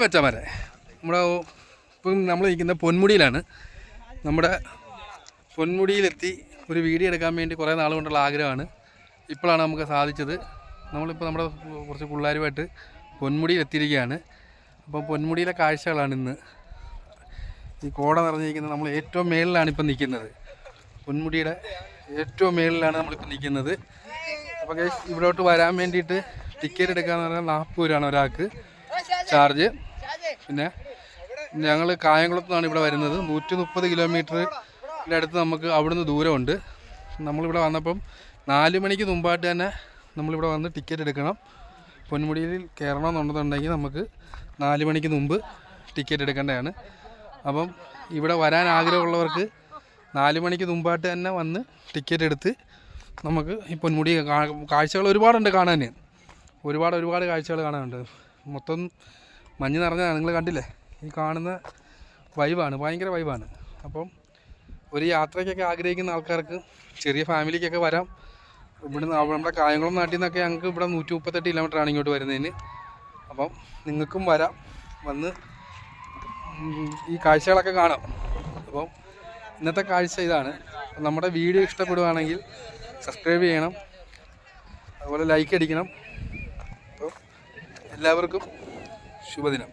വെച്ചമാരെ ഇപ്പം നമ്മൾ നിൽക്കുന്ന പൊന്മുടിയിലാണ്. നമ്മുടെ പൊന്മുടിയിലെത്തി ഒരു വീഡിയോ എടുക്കാൻ വേണ്ടി കുറേ നാൾ കൊണ്ടുള്ള ആഗ്രഹമാണ്. ഇപ്പോഴാണ് നമുക്ക് സാധിച്ചത്. നമ്മളിപ്പോൾ നമ്മുടെ കുറച്ച് പിള്ളേരുമായിട്ട് പൊന്മുടിയിൽ എത്തിയിരിക്കുകയാണ്. അപ്പം പൊന്മുടിയിലെ കാഴ്ചകളാണ് ഇന്ന്. ഈ കോട നിറഞ്ഞിരിക്കുന്നത് നമ്മൾ ഏറ്റവും മേളിലാണ് ഇപ്പം നിൽക്കുന്നത്. പൊന്മുടിയുടെ ഏറ്റവും മേളിലാണ് നമ്മളിപ്പോൾ നിൽക്കുന്നത്. അപ്പോൾ ഇവിടോട്ട് വരാൻ വേണ്ടിയിട്ട് ടിക്കറ്റ് എടുക്കാമെന്ന് പറഞ്ഞാൽ 40 രൂപയാണ് ഒരാൾക്ക് ചാർജ്. പിന്നെ ഞങ്ങൾ കായംകുളത്തു നിന്നാണ് ഇവിടെ വരുന്നത്. 130 കിലോമീറ്ററിൻ്റെ അടുത്ത് നമുക്ക് അവിടുന്ന് ദൂരമുണ്ട്. നമ്മളിവിടെ വന്നപ്പം 4 മണിക്ക് മുമ്പായിട്ട് തന്നെ നമ്മളിവിടെ വന്ന് ടിക്കറ്റ് എടുക്കണം. പൊന്മുടിയിൽ കയറണമെന്നുണ്ടെന്നുണ്ടെങ്കിൽ നമുക്ക് 4 മണിക്ക് മുമ്പ് ടിക്കറ്റ് എടുക്കേണ്ടതാണ്. അപ്പം ഇവിടെ വരാൻ ആഗ്രഹമുള്ളവർക്ക് 4 മണിക്ക് മുമ്പായിട്ട് തന്നെ വന്ന് ടിക്കറ്റ് എടുത്ത് നമുക്ക് ഈ പൊന്മുടി കാഴ്ചകൾ ഒരുപാടുണ്ട് കാണാൻ. ഒരുപാട് കാഴ്ചകൾ കാണാനുണ്ട്. മൊത്തം മഞ്ഞ് നിറഞ്ഞതാണ്. നിങ്ങൾ കണ്ടില്ലേ, ഈ കാണുന്ന വൈബാണ്, ഭയങ്കര വൈബാണ്. അപ്പം ഒരു യാത്രയ്ക്കൊക്കെ ആഗ്രഹിക്കുന്ന ആൾക്കാർക്ക്, ചെറിയ ഫാമിലിക്കൊക്കെ വരാം. ഇവിടുന്ന് നമ്മുടെ കായംകുളം നാട്ടിൽ നിന്നൊക്കെ ഞങ്ങൾക്ക് ഇവിടെ 138 കിലോമീറ്ററാണ് ഇങ്ങോട്ട് വരുന്നതിന്. അപ്പം നിങ്ങൾക്കും വരാം, വന്ന് ഈ കാഴ്ചകളൊക്കെ കാണാം. അപ്പം ഇന്നത്തെ കാഴ്ച ഇതാണ്. നമ്മുടെ വീഡിയോ ഇഷ്ടപ്പെടുകയാണെങ്കിൽ സബ്സ്ക്രൈബ് ചെയ്യണം, അതുപോലെ ലൈക്ക് അടിക്കണം. അപ്പോൾ എല്ലാവർക്കും ശുഭദിനം.